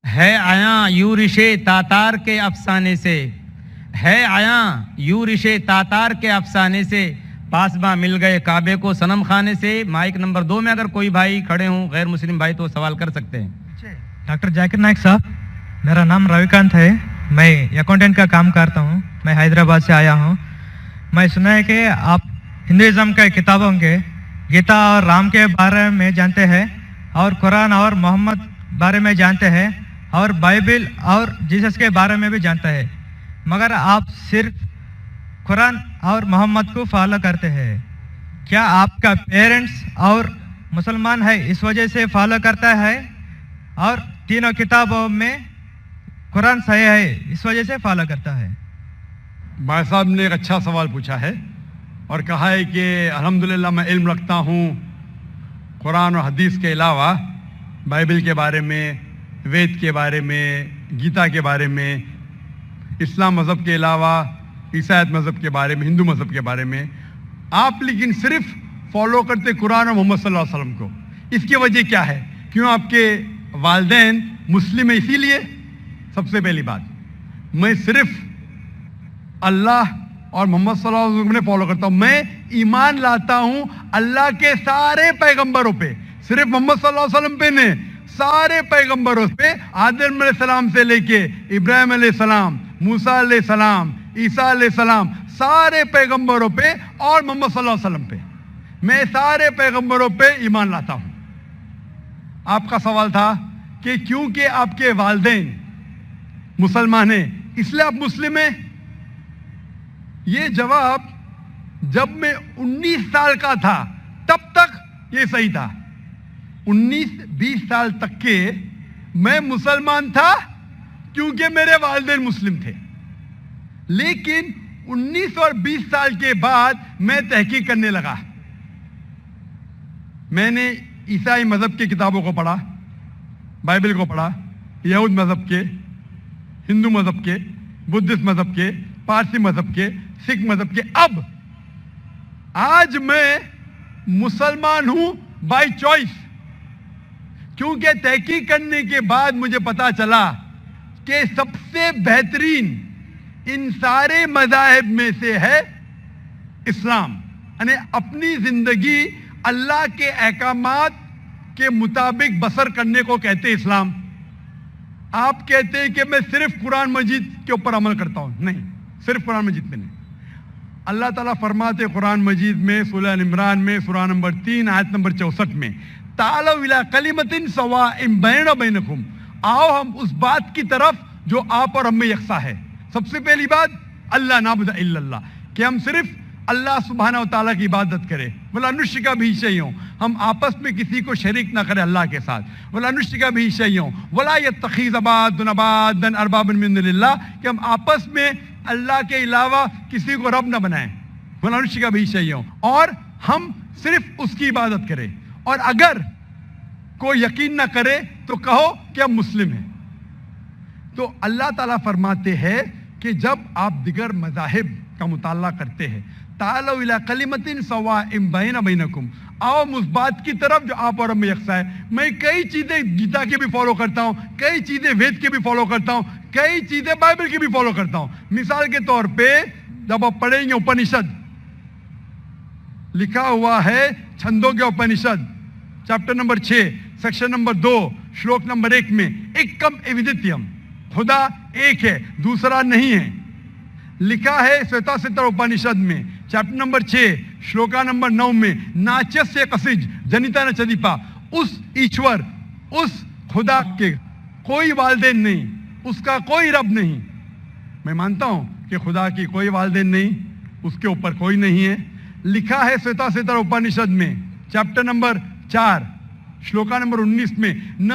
ہے آیا یوں رشے تاتار کے افسانے سے، ہے آیا یوں رشے تاتار کے افسانے سے، پاسباں مل گئے کعبے کو صنم خانے سے۔ مائک نمبر 2 میں اگر کوئی بھائی کھڑے ہوں غیر مسلم بھائی تو سوال کر سکتے ہیں۔ ڈاکٹر ذاکر نائک صاحب، میرا نام رویکانت ہے، میں اکاؤنٹنٹ کا کام کرتا ہوں، میں حیدرآباد سے آیا ہوں۔ میں سنا ہے کہ آپ ہندوازم کے کتابوں کے گیتا اور رام کے بارے میں جانتے ہیں، اور قرآن اور محمد بارے میں جانتے ہیں، اور بائبل اور جیسس کے بارے میں بھی جانتے ہیں، مگر آپ صرف قرآن اور محمد کو فالو کرتے ہیں۔ کیا آپ کا پیرنٹس اور مسلمان ہے اس وجہ سے فالو کرتا ہے، اور تینوں کتابوں میں قرآن صحیح ہے اس وجہ سے فالو کرتا ہے؟ بھائی صاحب نے ایک اچھا سوال پوچھا ہے اور کہا ہے کہ الحمدللہ میں علم رکھتا ہوں قرآن اور حدیث کے علاوہ، بائبل کے بارے میں، وید کے بارے میں، گیتا کے بارے میں، اسلام مذہب کے علاوہ عیسائیت مذہب کے بارے میں، ہندو مذہب کے بارے میں۔ آپ لیکن صرف فالو کرتے قرآن اور محمد صلی اللہ علیہ وسلم کو۔ اس کی وجہ کیا ہے؟ کیوں آپ کے والدین مسلم ہیں اسی لیے؟ سب سے پہلی بات، میں صرف اللہ اور محمد صلی اللہ علیہ وسلم نے فالو کرتا ہوں۔ میں ایمان لاتا ہوں اللہ کے سارے پیغمبروں پہ، صرف محمد صلی اللہ علیہ وسلم پہ نہیں، سارے پیغمبروں پہ، آدم علیہ السلام سے لے کے ابراہیم علیہ السلام، موسیٰ علیہ السلام، عیسیٰ علیہ السلام، سارے پیغمبروں پہ اور محمد صلی اللہ علیہ وسلم پہ۔ میں سارے پیغمبروں پہ ایمان لاتا ہوں۔ آپ کا سوال تھا کہ کیونکہ آپ کے والدین مسلمان ہیں اس لیے آپ مسلم ہیں؟ یہ جواب جب میں 19 سال کا تھا تب تک یہ صحیح تھا۔ 19-20 سال تک کے میں مسلمان تھا کیونکہ میرے والدین مسلم تھے، لیکن 19 اور 20 سال کے بعد میں تحقیق کرنے لگا۔ میں نے عیسائی مذہب کی کتابوں کو پڑھا، بائبل کو پڑھا، یہود مذہب کے، ہندو مذہب کے، بدھسٹ مذہب کے، پارسی مذہب کے، سکھ مذہب کے۔ اب آج میں مسلمان ہوں بائی چوائس، کیونکہ تحقیق کرنے کے بعد مجھے پتا چلا کہ سب سے بہترین ان سارے مذاہب میں سے ہے اسلام، یعنی اپنی زندگی اللہ کے احکامات کے مطابق بسر کرنے کو کہتے اسلام۔ آپ کہتے ہیں کہ میں صرف قرآن مجید کے اوپر عمل کرتا ہوں، نہیں، صرف قرآن مجید میں نہیں۔ اللہ تعالیٰ فرماتے قرآن مجید میں سورہ عمران میں سورہ نمبر 3 آیت نمبر 64 میں، تعالوا الی کلمۃ سواء بیننا وبینکم، آؤ ہم اس بات کی طرف جو آپ اور ہم میں یکساں ہے۔ سب سے پہلی بات اللہ نعبد الا اللہ، کہ ہم صرف اللہ سبحانہ و تعالیٰ کی عبادت کریں، ولا نشرک بہ شیئا، ہم آپس میں کسی کو شریک نہ کریں اللہ کے ساتھ، ولا نشرک بہ شیئا ولا یتخذ بعضنا بعضا اربابا من دون اللہ، کہ ہم آپس میں اللہ کے علاوہ کسی کو رب نہ بنائیں، ولا نشرک بہ شیئا، اور ہم صرف اس کی عبادت کریں، اور اگر کوئی یقین نہ کرے تو کہو کہ ہم مسلم ہیں۔ تو اللہ تعالیٰ فرماتے ہیں کہ جب آپ دیگر مذاہب کا مطالعہ کرتے ہیں، تعالوا الی کلمۃ سواء بیننا وبینکم، آؤ اس بات کی طرف جو آپ اور ہم میں یکساں ہے۔ میں کئی چیزیں گیتا کے بھی فالو کرتا ہوں، کئی چیزیں وید کے بھی فالو کرتا ہوں، کئی چیزیں بائبل کی بھی فالو کرتا ہوں۔ مثال کے طور پہ جب آپ پڑھیں گے اپنشد، لکھا ہوا ہے چھندوں کے Upanishad chapter number 6 section number 2 shloka number 1 میں، ایکم ایودتیم، خدا ایک ہے دوسرا نہیں ہے۔ لکھا ہے سویتا ستر اپنشد میں چیپٹر نمبر 6 شلوکا نمبر 9 میں، ناچس سے قسج جنیتا نہ چدیپا، اس ایشور، اس خدا کے کوئی والدین نہیں، اس کا کوئی رب نہیں۔ میں مانتا ہوں کہ خدا کی کوئی والدین نہیں، اس کے اوپر کوئی نہیں ہے۔ لکھا ہے سویتا ستر اپنشد میں چیپٹر نمبر 4 شلوکا نمبر 19 میں، نہ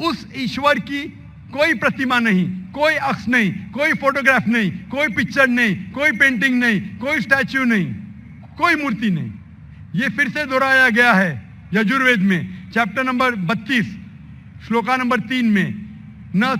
اس ایشور کی کوئی پرتیما نہیں، کوئی عکس نہیں، کوئی فوٹوگراف نہیں، کوئی پکچر نہیں، کوئی پینٹنگ نہیں، کوئی اسٹیچو نہیں، کوئی مورتی نہیں۔ یہ پھر سے دہرایا گیا ہے یجوروید میں چیپٹر نمبر 32 شلوکا نمبر 3 میں، نہ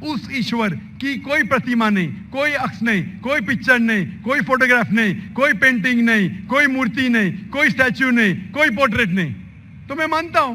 اس ایشور کی کوئی پرتیما نہیں، کوئی عکس نہیں، کوئی پکچر نہیں، کوئی فوٹوگراف نہیں، کوئی پینٹنگ نہیں، کوئی مورتی نہیں، کوئی اسٹیچو نہیں، کوئی پورٹریٹ نہیں۔ تو میں مانتا ہوں